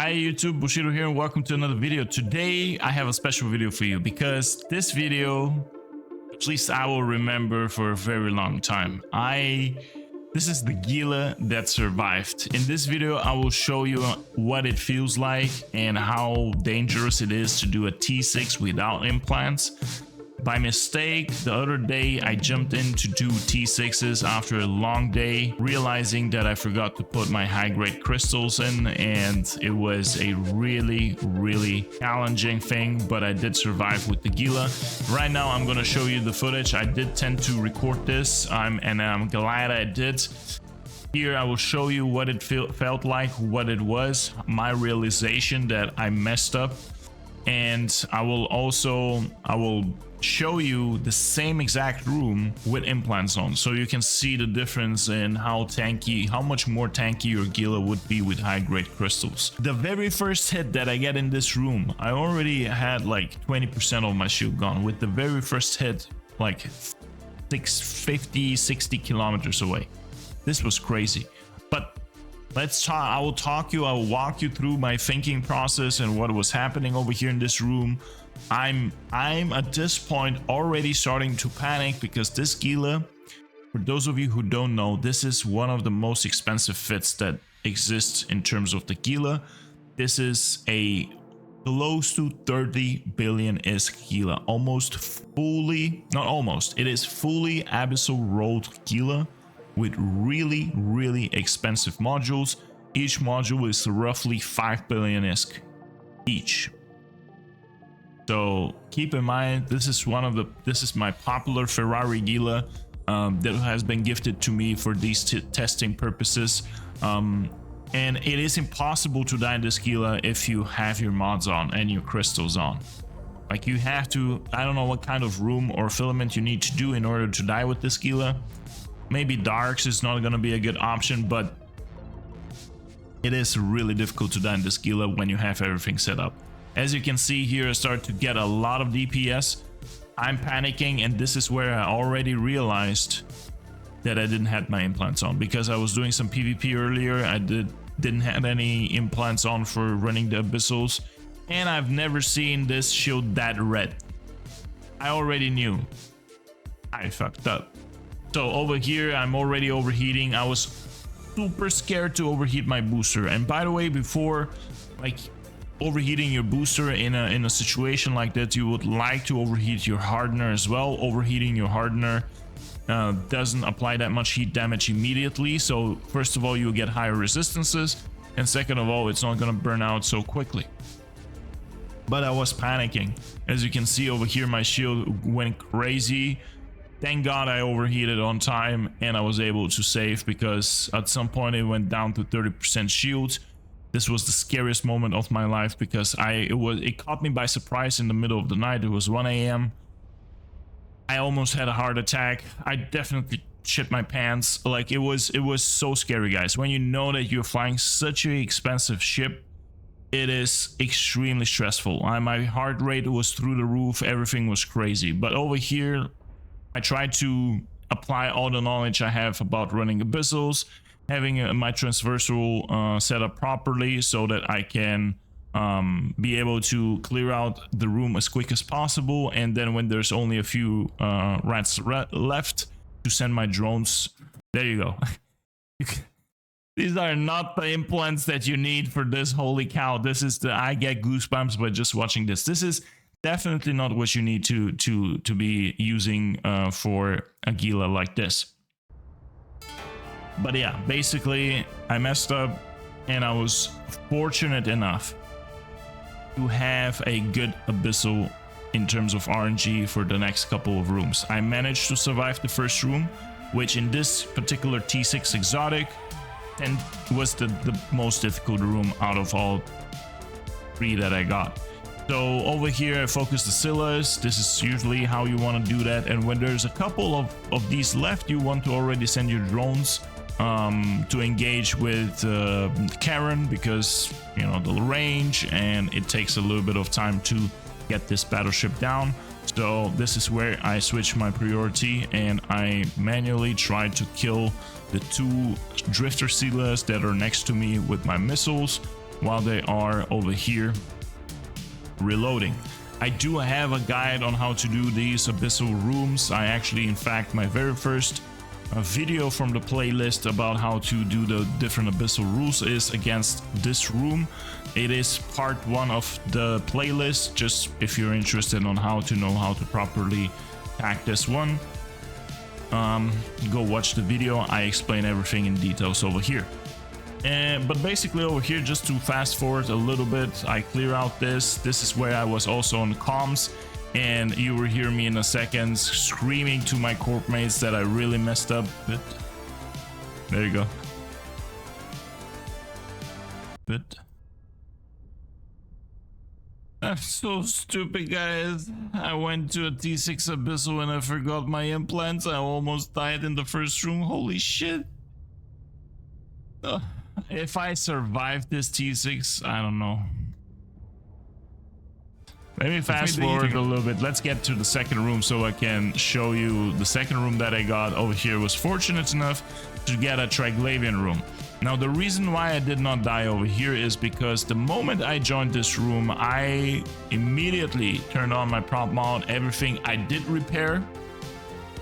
Hi YouTube, Bushido here and welcome to another video. Today I have a special video for you because this video, at least I will remember for a very long time. This is the GILA that survived. In this video I will show you what it feels like and how dangerous it is to do a T6 without implants. By mistake, the other day I jumped in to do T6s after a long day, realizing that I forgot to put my high-grade crystals in, and it was a really challenging thing, but I did survive with the GILA. Right now I'm gonna show you the footage. I did tend to record this, and I'm glad I did. Here I will show you what it felt like, what it was, my realization that I messed up, and I will show you the same exact room with implants on, so you can see the difference in how much more tanky your GILA would be with high-grade crystals. The very first hit that I get in this room, I already had like 20% of my shield gone with the very first hit, like 60 kilometers away. This was crazy. But let's talk. I will walk you through my thinking process and what was happening over here in this room. I'm at this point already starting to panic because this GILA, for those of you who don't know, this is one of the most expensive fits that exists in terms of the GILA. This is a close to 30 billion ISK GILA, it is fully Abyssal rolled GILA with really expensive modules. Each module is roughly 5 billion ISK each. So keep in mind, this is my popular Ferrari GILA that has been gifted to me for these testing purposes. And it is impossible to die in this GILA if you have your mods on and your crystals on. Like, you have to, I don't know what kind of room or filament you need to do in order to die with this GILA. Maybe darks is not going to be a good option, but it is really difficult to die in this GILA when you have everything set up. As you can see here, I start to get a lot of DPS. I'm panicking, and this is where I already realized that I didn't have my implants on, because I was doing some PvP earlier. I didn't have any implants on for running the Abyssals, and I've never seen this shield that red. I already knew I fucked up. So over here, I'm already overheating. I was super scared to overheat my booster. And by the way, before overheating your booster in a situation like that, you would like to overheat your hardener as well. Overheating your hardener doesn't apply that much heat damage immediately. So first of all, you'll get higher resistances, and second of all, it's not gonna burn out so quickly. But I was panicking. As you can see over here, my shield went crazy. Thank God I overheated on time and I was able to save, because at some point it went down to 30% shield. This was the scariest moment of my life, because it caught me by surprise in the middle of the night. It was 1 AM. I almost had a heart attack. I definitely shit my pants. Like, it was so scary, guys. When you know that you're flying such an expensive ship, it is extremely stressful. My heart rate was through the roof. Everything was crazy. But over here, I tried to apply all the knowledge I have about running Abyssals, having my transversal set up properly so that I can be able to clear out the room as quick as possible, and then when there's only a few rats left, to send my drones. There you go. These are not the implants that you need for this. Holy cow, this is I get goosebumps by just watching this. This is definitely not what you need to be using for a GILA like this. But yeah, basically I messed up, and I was fortunate enough to have a good Abyssal in terms of RNG for the next couple of rooms. I managed to survive the first room, which in this particular T6 exotic and was the most difficult room out of all 3 that I got. So over here I focus the Scyllas. This is usually how you want to do that, and when there's a couple of these left, you want to already send your drones to engage with Karen, because you know the range, and it takes a little bit of time to get this battleship down. So this is where I switch my priority, and I manually try to kill the 2 drifter Scyllas that are next to me with my missiles. while they are over here reloading. I do have a guide on how to do these abyssal rooms. I actually, in fact, my very first video from the playlist about how to do the different abyssal rules is against this room. It is part 1 of the playlist, just if you're interested on how to know how to properly hack this one. Go watch the video. I explain everything in details over here. But basically over here, just to fast forward a little bit, I clear out this. This is where I was also on comms, and you will hear me in a second screaming to my corp mates that I really messed up. But there you go. But I'm so stupid, guys. I went to a T6 Abyssal and I forgot my implants. I almost died in the first room. Holy shit. If I survive this T6, I don't know. Let me fast forward a little bit. Let's get to the second room so I can show you the second room that I got over here. Was fortunate enough to get a Triglavian room. Now, the reason why I did not die over here is because the moment I joined this room, I immediately turned on my prop mod, everything. I did repair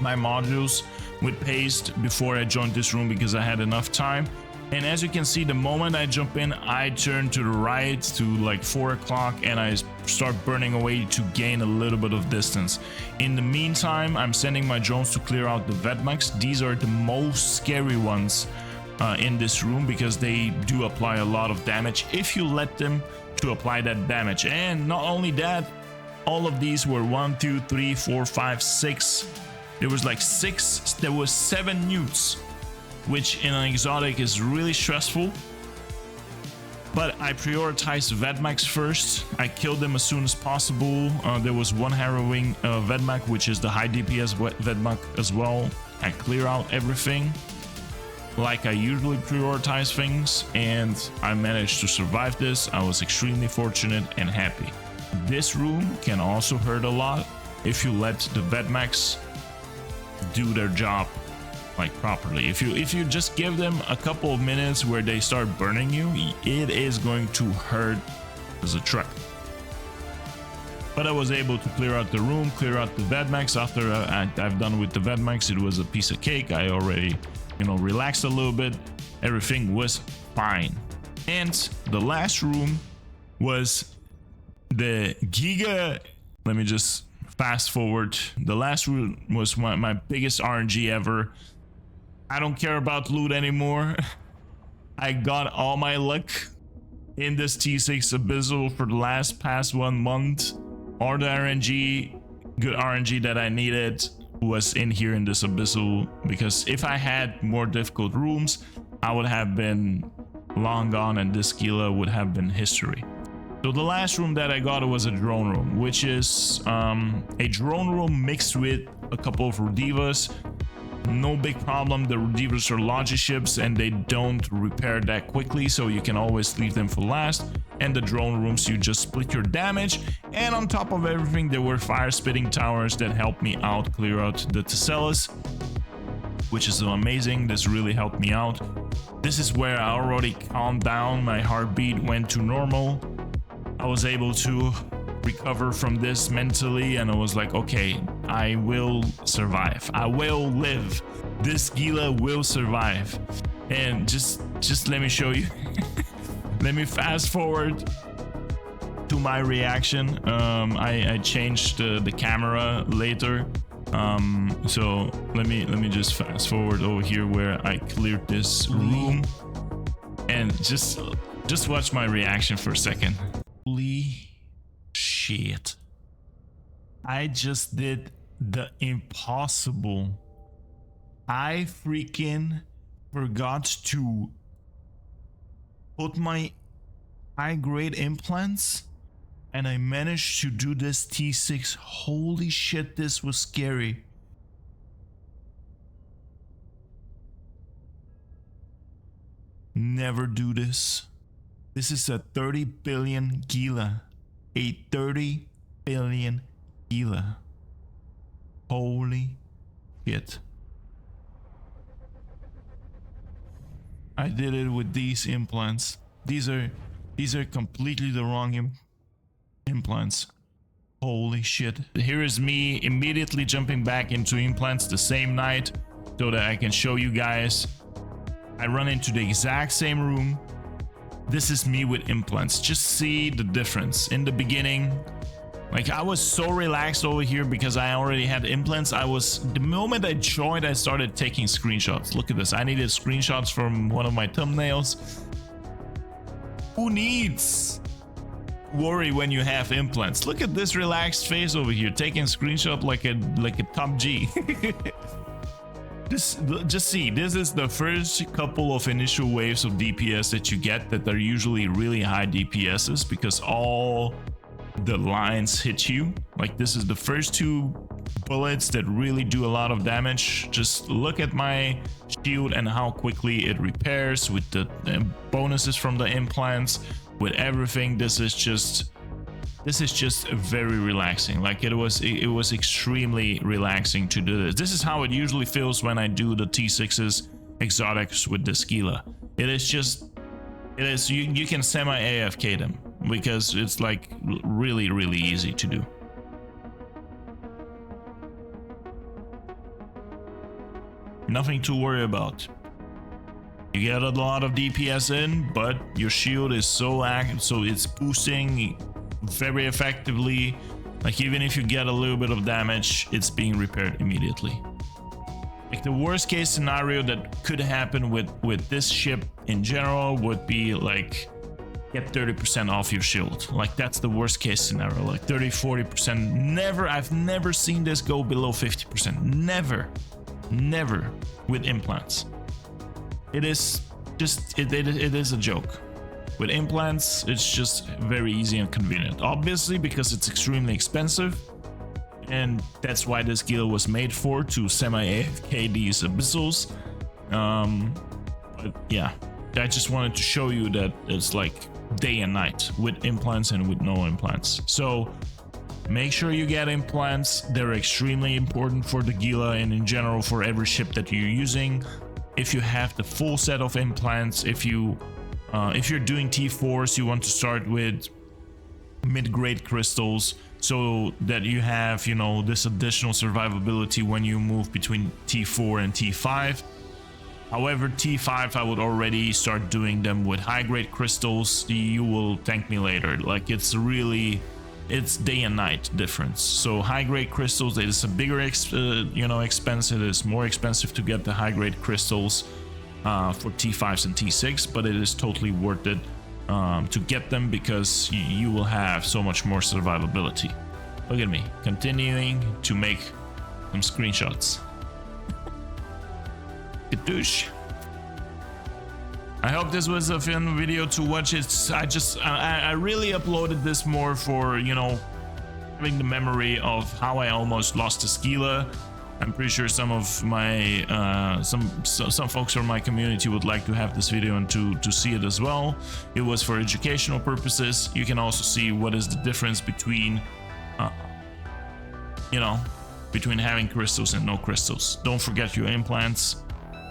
my modules with paste before I joined this room because I had enough time. And as you can see, the moment I jump in, I turn to the right to like 4 o'clock and I start burning away to gain a little bit of distance. In the meantime, I'm sending my drones to clear out the Vedmaks. These are the most scary ones in this room because they do apply a lot of damage if you let them to apply that damage. And not only that, all of these were 1, 2, 3, 4, 5, 6. There was like 6, there was 7 newts, which in an exotic is really stressful. But I prioritized Vedmaks first. I killed them as soon as possible. There was one harrowing Vedmak, which is the high DPS Vedmak as well. I clear out everything like I usually prioritize things, and I managed to survive this. I was extremely fortunate and happy. This room can also hurt a lot if you let the Vedmaks do their job like properly. If you just give them a couple of minutes where they start burning you, it is going to hurt as a truck. But I was able to clear out the room, clear out the Vedmaks. After I've done with the Vedmaks, it was a piece of cake. I already, relaxed a little bit. Everything was fine. And the last room was the Giga. Let me just fast forward. The last room was my biggest RNG ever. I don't care about loot anymore. I got all my luck in this T6 Abyssal for the past 1 month. All the RNG, good RNG that I needed was in here in this Abyssal, because if I had more difficult rooms, I would have been long gone and this GILA would have been history. So the last room that I got was a drone room, which is a drone room mixed with a couple of Rudivas. No big problem. The Rudivas are logi ships and they don't repair that quickly, so you can always leave them for last. And the drone rooms, you just split your damage. And on top of everything, there were fire spitting towers that helped me out clear out the Tesselas, which is amazing. This really helped me out. This is where I already calmed down. My heartbeat went to normal. I was able to recover from this mentally, and I was like, okay, I will survive. I will live. This GILA will survive. And just let me show you. Let me fast forward to my reaction. I changed the camera later. So let me just fast forward over here where I cleared this room, and just watch my reaction for a second. Holy shit. I just did the impossible. I freaking forgot to put my high grade implants, and I managed to do this T6. Holy shit, this was scary. Never do this. This is a 30 billion GILA. A 30 billion GILA. Holy shit. I did it with these implants. These These are completely the wrong implants. Holy shit. Here is me immediately jumping back into implants the same night so that I can show you guys. I run into the exact same room. This is me with implants. Just see the difference. In the beginning, like, I was so relaxed over here because I already had implants. The moment I joined, I started taking screenshots. Look at this. I needed screenshots from one of my thumbnails. Who needs worry when you have implants? Look at this relaxed face over here, taking a screenshot like a top G. Just see, this is the first couple of initial waves of DPS that you get that are usually really high DPSs because all the lines hit you. Like, this is the first 2 bullets that really do a lot of damage. Just look at my shield and how quickly it repairs with the bonuses from the implants, with everything. This is just very relaxing. Like, it was extremely relaxing to do this. This is how it usually feels when I do the T6s exotics with this GILA. You can semi AFK them because it's like really easy to do. Nothing to worry about. You get a lot of DPS in, but your shield is so active, so it's boosting very effectively. Like, even if you get a little bit of damage, it's being repaired immediately. Like, the worst case scenario that could happen with this ship in general would be like get 30% off your shield. Like, that's the worst case scenario, like 30-40%. I've never seen this go below 50%. Never with implants. It is a joke. With implants, it's just very easy and convenient. Obviously, because it's extremely expensive, and that's why this GILA was made for, to semi-AFK these abyssals. But yeah, I just wanted to show you that it's like day and night with implants and with no implants. So make sure you get implants. They're extremely important for the GILA and in general for every ship that you're using. If you have the full set of implants, if you're doing T4s, you want to start with mid-grade crystals so that you have, you know, this additional survivability when you move between T4 and T5. However, T5, I would already start doing them with high-grade crystals. You will thank me later. Like, it's day and night difference. So high-grade crystals, it is a bigger expense. It is more expensive to get the high-grade crystals for T5s and T6, but it is totally worth it to get them because you will have so much more survivability. Look at me continuing to make some screenshots. Kadoosh. I hope this was a fun video to watch. I really uploaded this more for, you know, having the memory of how I almost lost to GILA. I'm pretty sure some of my some folks from my community would like to have this video and to see it as well. It was for educational purposes. You can also see what is the difference between between having crystals and no crystals. Don't forget your implants.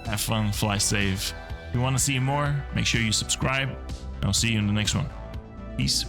Have fun, fly safe. If you want to see more, make sure you subscribe. I'll see you in the next one. Peace.